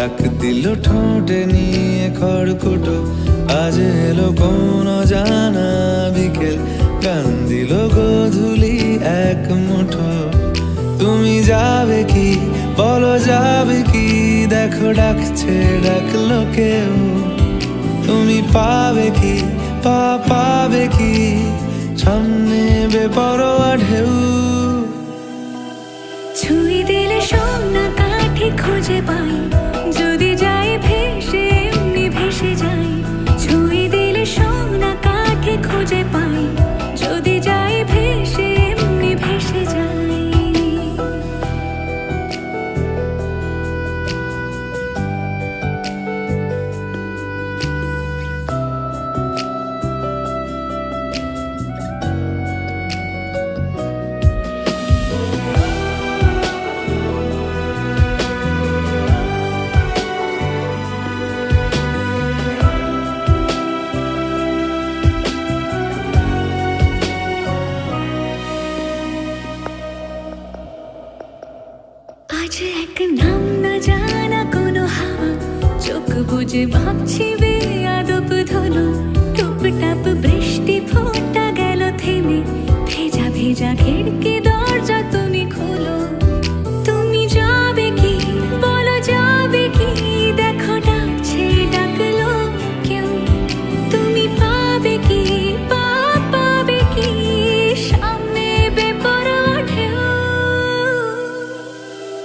ডাক দিল ঠোঁটে নিয়ে খড়কুটো, আজ এলো কোন জানা বিকেল, গান দিল গোধূলি এক মুঠো। তুমি যাবে কি বলো, যাবে কি, দেখো ডাকছে ডাকলো কেউ। তুমি পাবে কি পাবে কি, সামনে বেপরোয়া ঢেউ। ছুঁয়ে দিলে সোনা কাঠি খুঁজে পাই, যদি যাই ভেসে এমনি ভেসে যাই। ছুঁয়ে দিলে সোনা কাঠি খুঁজে পাই, যদি যাই ভেসে এমনি ভেসে যাই। আজ এক নাম না জানা কোনো হাওয়া, চোখ বুজে ভাবছি বেয়াদব ধলো। টুপটাপ বৃষ্টি ফোঁটা গেল থেমে, ভেজা ভেজা খিড়কি দরজা তুমি খোলো। তুমি যাবে কি বলো, যাবে কি, দেখো ডাকছে ডাকলো কেউ। তুমি পাবে কি পাবে কি, সামনে বেপরোয়া ঢেউ।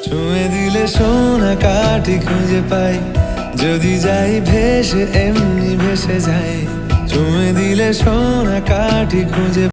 ছুঁয়ে দিলে সোনা কাঠি খুঁজে পাই, যদি যাই ভেসে এমনি ভেসে যাই। ছুঁয়ে দিলে সোনা কাঠি খুঁজে